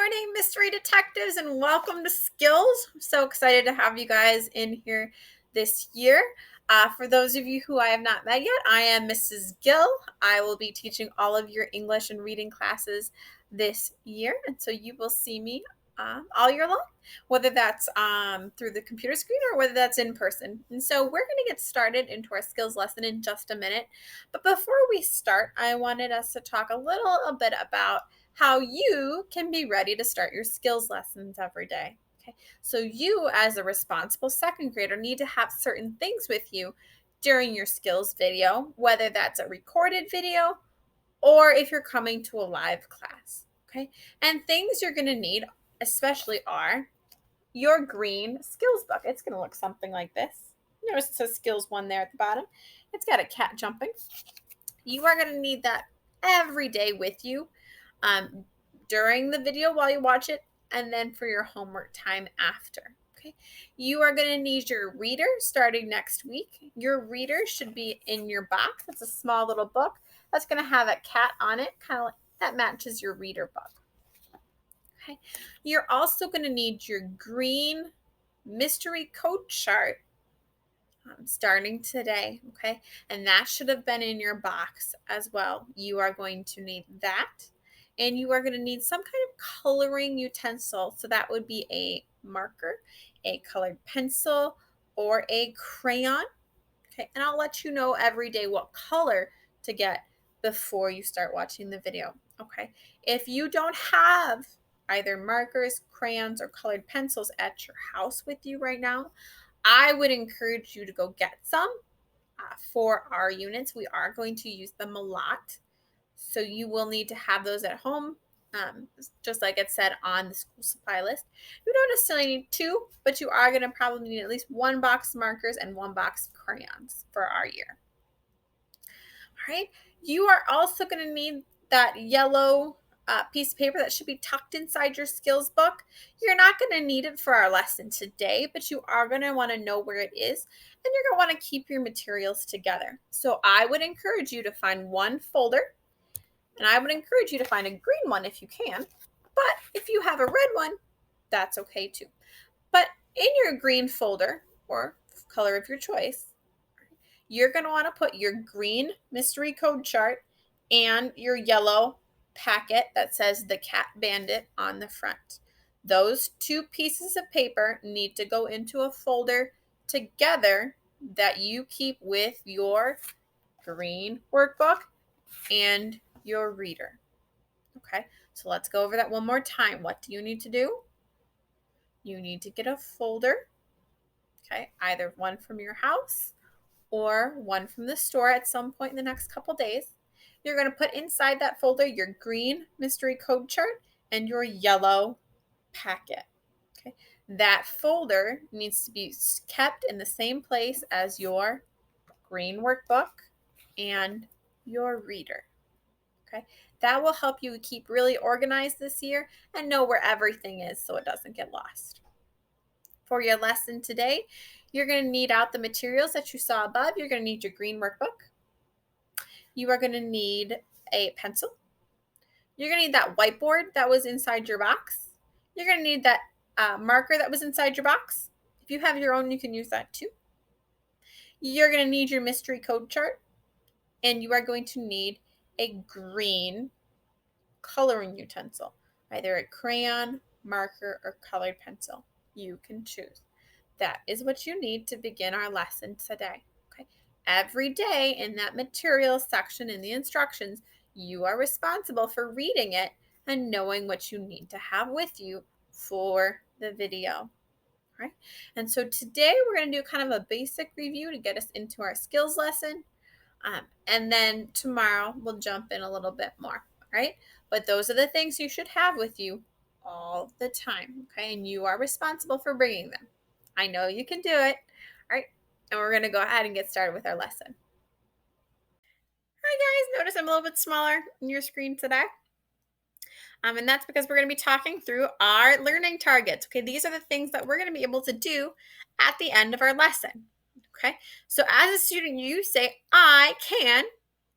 morning, mystery detectives, and welcome to Skills. I'm so excited to have you guys in here this year. For those of you who I have not met yet, I am Mrs. Gill. I will be teaching all of your English and reading classes this year, and so you will see me all year long, whether that's through the computer screen or whether that's in person. And so we're going to get started into our skills lesson in just a minute. But before we start, I wanted us to talk a little bit about how you can be ready to start your skills lessons every day. Okay, so you, as a responsible second grader, need to have certain things with you during your skills video, whether that's a recorded video or if you're coming to a live class. Okay, and things you're going to need especially are your green skills book. It's going to look something like this. Notice it says skills 1 there at the bottom. It's got a cat jumping. You are going to need that every day with you during the video while you watch it, and then for your homework time after. Okay, you are going to need your reader starting next week. Your reader should be in your box. It's a small little book that's going to have a cat on it, kind of like that matches your reader book. Okay, you're also going to need your green mystery code chart starting today. Okay, and that should have been in your box as well. You are going to need that, and you are going to need some kind of coloring utensil. So that would be a marker, a colored pencil, or a crayon. Okay, and I'll let you know every day what color to get before you start watching the video. Okay, if you don't have either markers, crayons, or colored pencils at your house with you right now, I would encourage you to go get some for our units. We are going to use them a lot, so you will need to have those at home, just like it said on the school supply list. You don't necessarily need 2, but you are going to probably need at least 1 box of markers and 1 box of crayons for our year. All right, you are also going to need that yellow piece of paper that should be tucked inside your skills book. You're not going to need it for our lesson today, but you are going to want to know where it is, and you're going to want to keep your materials together. So I would encourage you to find one folder, and I would encourage you to find a green one if you can, but if you have a red one, that's okay too. But in your green folder, or color of your choice, you're going to want to put your green mystery code chart and your yellow packet that says the Cat Bandit on the front. Those 2 pieces of paper need to go into a folder together that you keep with your green workbook and your reader. Okay, so let's go over that one more time. What do you need to do? You need to get a folder, okay, either one from your house or one from the store at some point in the next couple days. You're going to put inside that folder your green mystery code chart and your yellow packet. Okay, that folder needs to be kept in the same place as your green workbook and your reader. Okay, that will help you keep really organized this year and know where everything is so it doesn't get lost. For your lesson today, you're going to need out the materials that you saw above. You're going to need your green workbook. You are going to need a pencil. You're going to need that whiteboard that was inside your box. You're going to need that marker that was inside your box. If you have your own, you can use that too. You're going to need your mystery code chart, and you are going to need a green coloring utensil, either a crayon, marker, or colored pencil. You can choose. That is what you need to begin our lesson today. Okay. Every day in that materials section in the instructions, you are responsible for reading it and knowing what you need to have with you for the video. Right? And so today we're going to do kind of a basic review to get us into our skills lesson. And then tomorrow we'll jump in a little bit more. Right? But those are the things you should have with you all the time. Okay. And you are responsible for bringing them. I know you can do it. All right. And we're going to go ahead and get started with our lesson. Hi guys, notice I'm a little bit smaller on your screen today. And that's because we're going to be talking through our learning targets. Okay, these are the things that we're going to be able to do at the end of our lesson. Okay, so as a student, you say, I can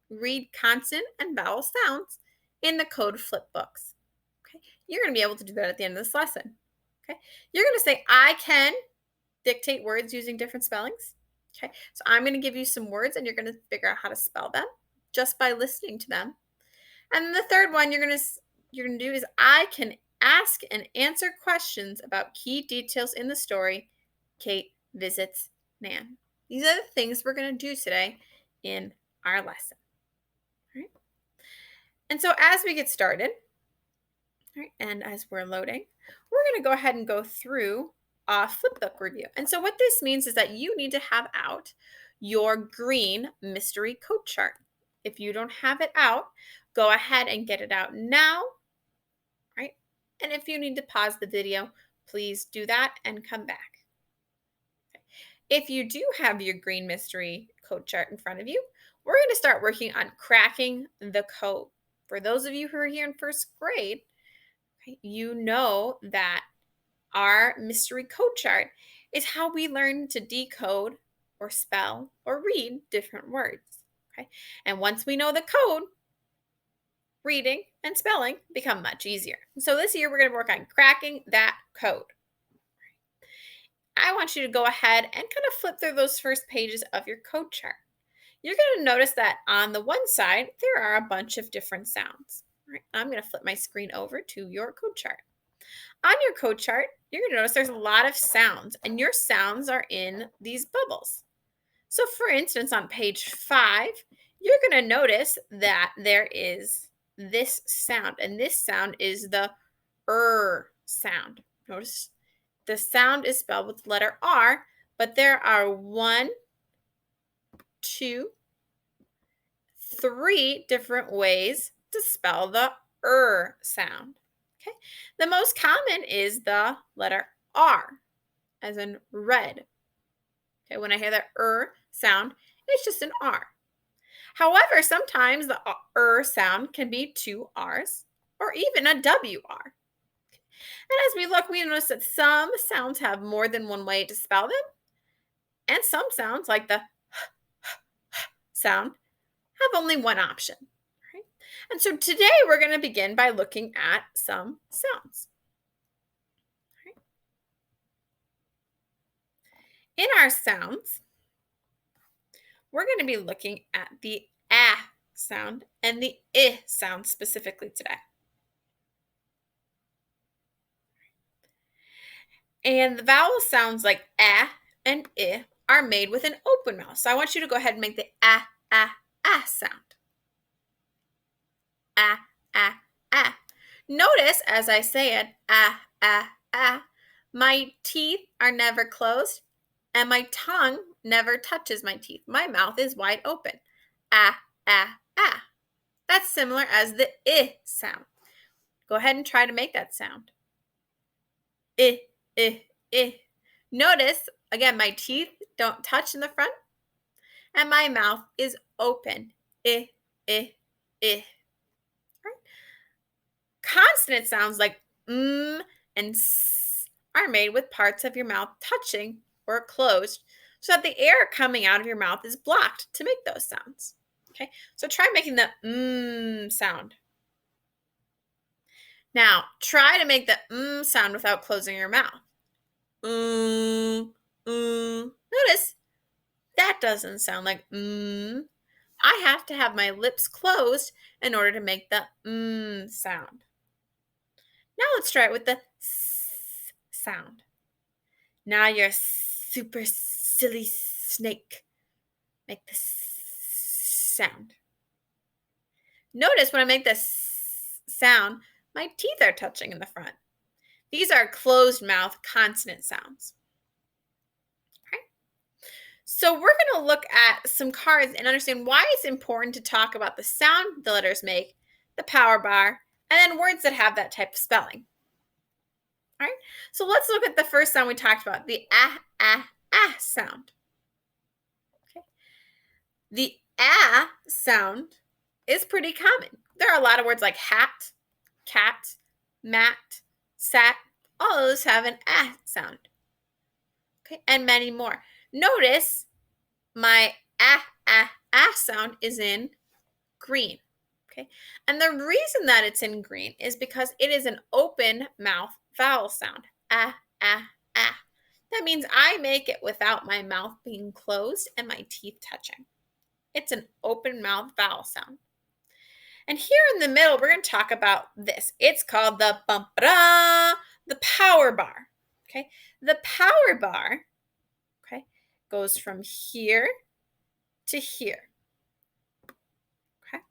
read consonant and vowel sounds in the code flip books. Okay, You're going to be able to do that at the end of this lesson. Okay. You're going to say, I can dictate words using different spellings. Okay. So I'm going to give you some words and you're going to figure out how to spell them just by listening to them. And then the third one you're going to do is I can ask and answer questions about key details in the story. Kate visits Nan. These are the things we're going to do today in our lesson. All right. And so as we get started, all right, and as we're loading, we're going to go ahead and go through a flipbook review. And so what this means is that you need to have out your green mystery code chart. If you don't have it out, go ahead and get it out now, right? And if you need to pause the video, please do that and come back. Okay. If you do have your green mystery code chart in front of you, we're going to start working on cracking the code. For those of you who are here in first grade, you know that our mystery code chart is how we learn to decode or spell or read different words. Okay? And once we know the code, reading and spelling become much easier. So this year we're going to work on cracking that code. I want you to go ahead and kind of flip through those first pages of your code chart. You're going to notice that on the one side, there are a bunch of different sounds. Right? I'm going to flip my screen over to your code chart. On your code chart, you're going to notice there's a lot of sounds, and your sounds are in these bubbles. So for instance, on page 5, you're going to notice that there is this sound, and this sound is the sound. Notice the sound is spelled with the letter R, but there are 1, 2, 3 different ways to spell the sound. Okay. The most common is the letter R, as in red. Okay, when I hear the sound, it's just an R. However, sometimes the sound can be 2 R's or even a WR. And as we look, we notice that some sounds have more than one way to spell them, and some sounds, like the sound, have only one option. Right? And so today we're going to begin by looking at some sounds. Right? In our sounds, we're going to be looking at the sound and the sound specifically today. And the vowel sounds like and are made with an open mouth. So I want you to go ahead and make the sound. Notice as I say it, my teeth are never closed and my tongue never touches my teeth. My mouth is wide open. That's similar as the sound. Go ahead and try to make that sound. Notice, again, my teeth don't touch in the front and my mouth is open. Right? Consonant sounds like and s are made with parts of your mouth touching or closed so that the air coming out of your mouth is blocked to make those sounds. Okay, so try making the sound. Now, try to make the sound without closing your mouth. Notice that doesn't sound like I have to have my lips closed in order to make the sound. Now let's try it with the s sound. Now you're a super silly snake. Make the sound. Notice when I make the sound, my teeth are touching in the front. These are closed mouth consonant sounds. Okay. So we're going to look at some cards and understand why it's important to talk about the sound the letters make, the power bar, and then words that have that type of spelling. All right. So let's look at the first sound we talked about, the sound. Okay. The sound is pretty common. There are a lot of words like hat, cat, mat, sat. All those have an sound. Okay, and many more. Notice my sound is in green. Okay. And the reason that it's in green is because it is an open mouth vowel sound. Ah, ah, ah. That means I make it without my mouth being closed and my teeth touching. It's an open mouth vowel sound. And here in the middle, we're going to talk about this. It's called the bum the power bar. Okay. The power bar, okay, goes from here to here. Okay.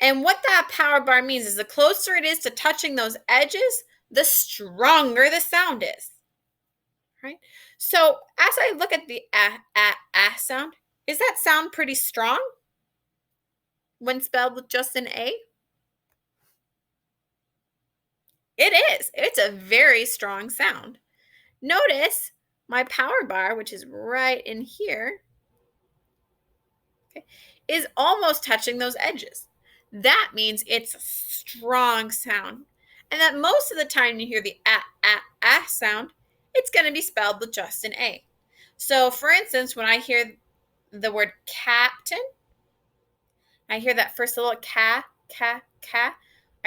And what that power bar means is the closer it is to touching those edges, the stronger the sound is. Right? So as I look at the sound, is that sound pretty strong when spelled with just an A? It is. It's a very strong sound. Notice my power bar, which is right in here, okay, is almost touching those edges. That means it's a strong sound. And that most of the time you hear the sound, it's going to be spelled with just an A. So for instance, when I hear the word captain, I hear that first little ka. I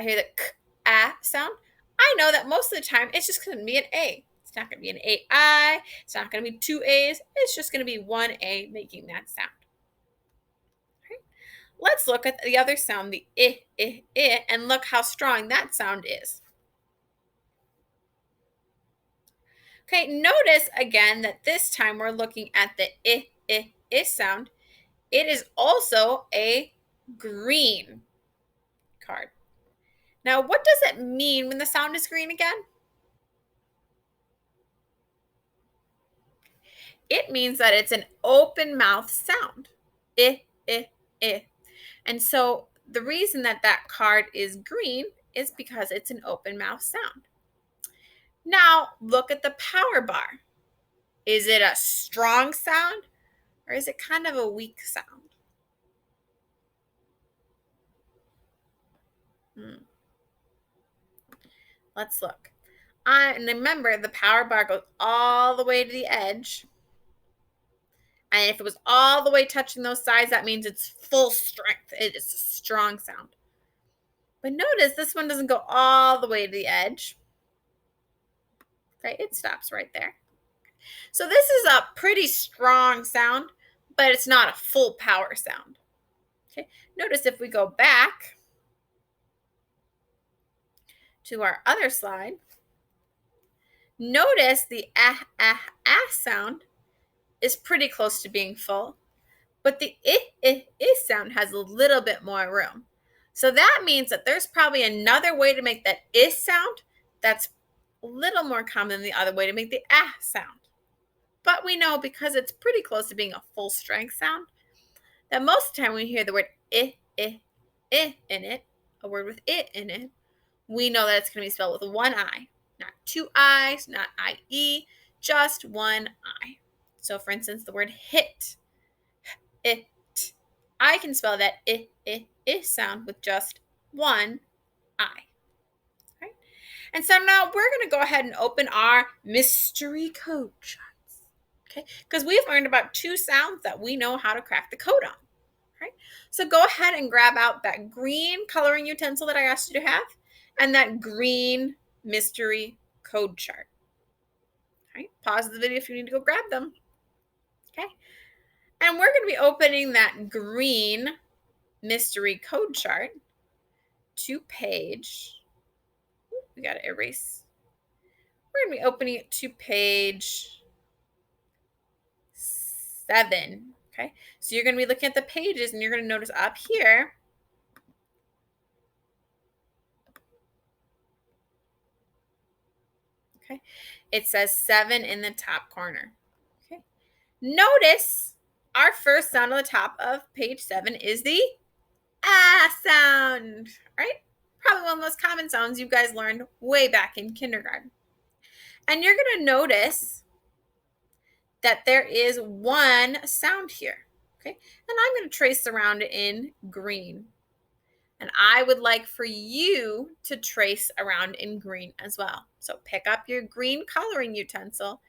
hear the sound. I know that most of the time it's just going to be an A. It's not going to be an AI. It's not going to be two A's. It's just going to be one A making that sound. Okay. Let's look at the other sound, the I, and look how strong that sound is. Okay, notice again that this time we're looking at the I sound. It is also a green card. Now, what does it mean when the sound is green again? It means that it's an open mouth sound. I. And so the reason that that card is green is because it's an open mouth sound. Now, look at the power bar. Is it a strong sound or is it kind of a weak sound? Let's look. And remember, the power bar goes all the way to the edge. And if it was all the way touching those sides, that means it's full strength. It is a strong sound. But notice this one doesn't go all the way to the edge. Okay, it stops right there. So this is a pretty strong sound, but it's not a full power sound. Okay, notice if we go back to our other slide, notice the sound is pretty close to being full, but the I sound has a little bit more room. So that means that there's probably another way to make that I sound that's a little more common than the other way to make the sound. But we know because it's pretty close to being a full strength sound that most of the time when we hear the word I in it, a word with I in it, we know that it's going to be spelled with one I, not two I's, not IE, just one I. So for instance, the word hit, it. I can spell that I sound with just one I. Right? And so now we're going to go ahead and open our mystery code charts. Okay? Because we've learned about two sounds that we know how to crack the code on. Right? So go ahead and grab out that green coloring utensil that I asked you to have and that green mystery code chart. Right? Pause the video if you need to go grab them. Okay? And we're going to be opening that green mystery code chart to page. We got to erase. We're going to be opening it to page 7. Okay? So you're going to be looking at the pages and you're going to notice up here. Okay? It says 7 in the top corner. Okay? Notice our first sound on the top of page 7 is the sound, right? Probably one of the most common sounds you guys learned way back in kindergarten. And you're going to notice that there is one sound here, okay? And I'm going to trace around it in green. And I would like for you to trace around in green as well. So pick up your green coloring utensil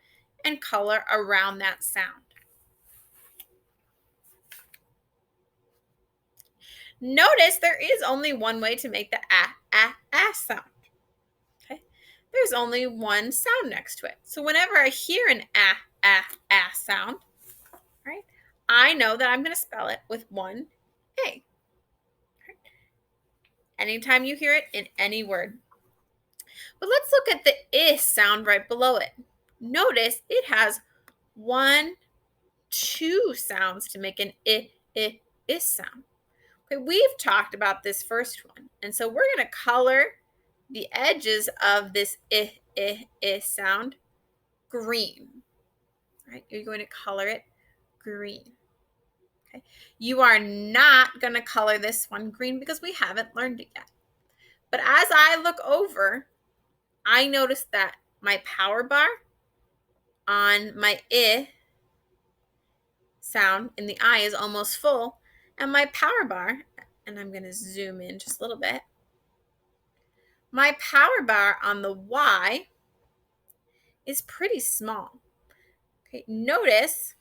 and color around that sound. Notice there is only one way to make the sound. Okay, there's only one sound next to it. So whenever I hear an sound, right, I know that I'm going to spell it with one A. Right? Anytime you hear it in any word. But let's look at the I sound right below it. Notice it has one, two sounds to make an I sound. Okay, we've talked about this first one. And so we're going to color the edges of this I sound green. Right? You're going to color it green. Okay. You are not going to color this one green because we haven't learned it yet. But as I look over, I notice that my power bar on my I sound in the I is almost full, and my power bar, and I'm going to zoom in just a little bit, my power bar on the Y is pretty small. Okay, notice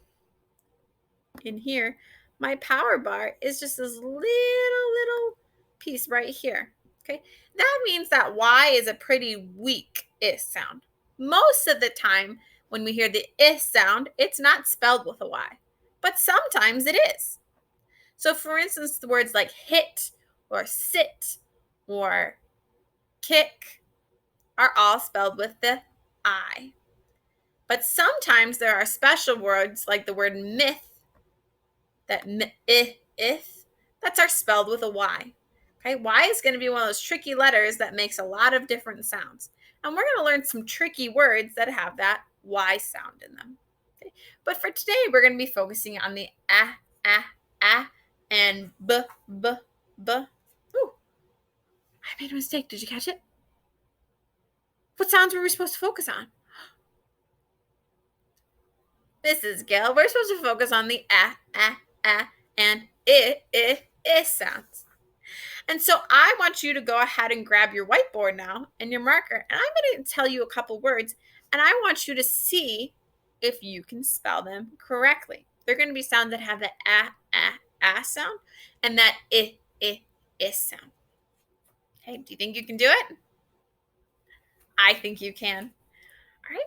in here, my power bar is just this little piece right here. Okay, that means that Y is a pretty weak I sound. Most of the time, when we hear the I sound, it's not spelled with a Y, but sometimes it is. So, for instance, the words like hit or sit or kick are all spelled with the I. But sometimes there are special words like the word myth, that if, that's are spelled with a Y. Okay, Y is going to be one of those tricky letters that makes a lot of different sounds. And we're going to learn some tricky words that have that Y sound in them. Okay? But for today, we're going to be focusing on the and b. Ooh, I made a mistake. Did you catch it? What sounds were we supposed to focus on? Mrs. Gill, we're supposed to focus on the and I sounds. And so I want you to go ahead and grab your whiteboard now and your marker, and I'm going to tell you a couple words, and I want you to see if you can spell them correctly. They're going to be sounds that have the sound and that I sound. Okay, do you think you can do it? I think you can. All right.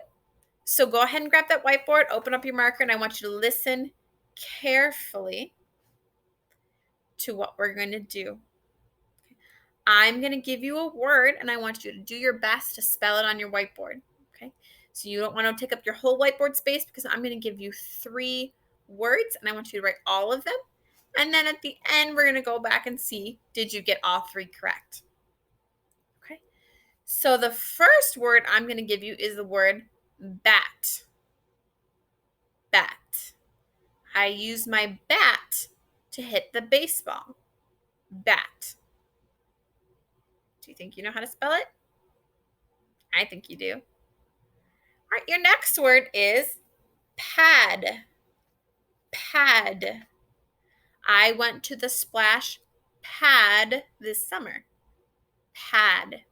So go ahead and grab that whiteboard, open up your marker, and I want you to listen carefully to what we're going to do. I'm going to give you a word, and I want you to do your best to spell it on your whiteboard. Okay. So you don't want to take up your whole whiteboard space because I'm going to give you 3 words, and I want you to write all of them. And then at the end, we're going to go back and see, did you get all 3 correct? Okay. So the first word I'm going to give you is the word bat. Bat. I use my bat to hit the baseball. Bat. Do you think you know how to spell it? I think you do. All right, your next word is pad. Pad. I went to the splash pad this summer. Pad.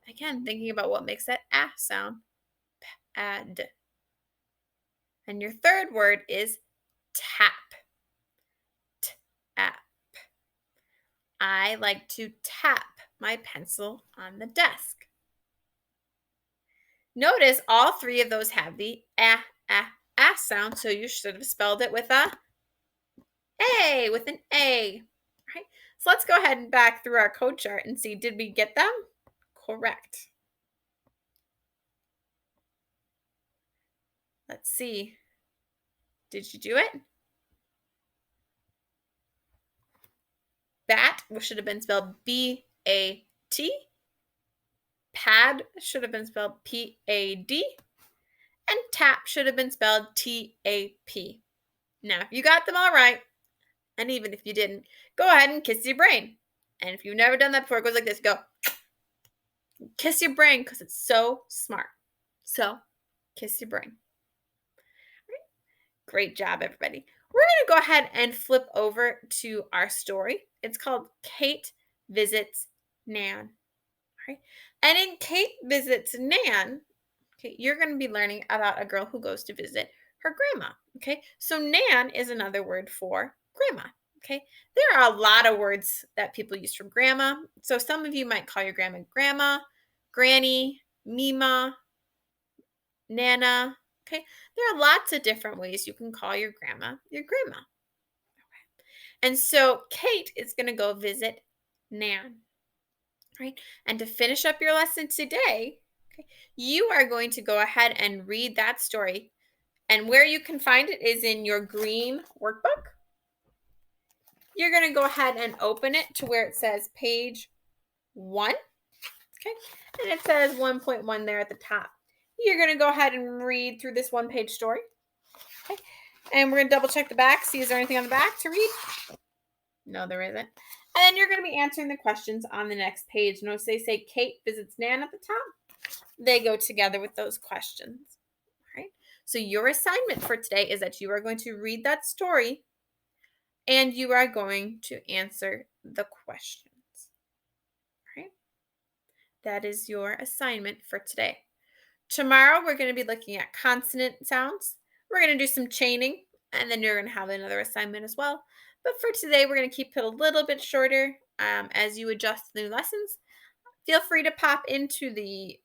Again, thinking about what makes that sound. Pad. And your third word is tap. Tap. I like to tap my pencil on the desk. Notice all 3 of those have the sound, so you should have spelled it with an A. All right, so let's go ahead and back through our code chart and see, did we get them correct? Let's see. Did you do it? Bat should have been spelled B-A-T. Pad should have been spelled P-A-D. And tap should have been spelled T-A-P. Now, if you got them all right, and even if you didn't, go ahead and kiss your brain. And if you've never done that before, it goes like this. Go. Kiss your brain because it's so smart. So, kiss your brain. Great job, everybody. We're going to go ahead and flip over to our story. It's called Kate Visits Nan. All right. And in Kate Visits Nan, okay, you're going to be learning about a girl who goes to visit her grandma. Okay, so Nan is another word for grandma. Okay. There are a lot of words that people use for grandma. So some of you might call your grandma, granny, Mima, Nana. Okay. There are lots of different ways you can call your grandma your grandma. And so Kate is going to go visit Nan, right? And to finish up your lesson today, okay, you are going to go ahead and read that story. And where you can find it is in your green workbook. You're going to go ahead and open it to where it says page 1. Okay. And it says 1.1 there at the top. You're going to go ahead and read through this one-page story. Okay. And we're going to double check the back. See, is there anything on the back to read? No, there isn't. And then you're going to be answering the questions on the next page. Notice they say Kate visits Nan at the top. They go together with those questions. All right. So your assignment for today is that you are going to read that story and you are going to answer the questions. All right. That is your assignment for today. Tomorrow, we're going to be looking at consonant sounds. We're going to do some chaining, and then you're going to have another assignment as well. But for today, we're going to keep it a little bit shorter as you adjust the new lessons. Feel free to pop into the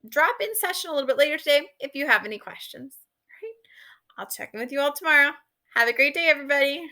drop-in session a little bit later today if you have any questions. All right. I'll check in with you all tomorrow. Have a great day, everybody.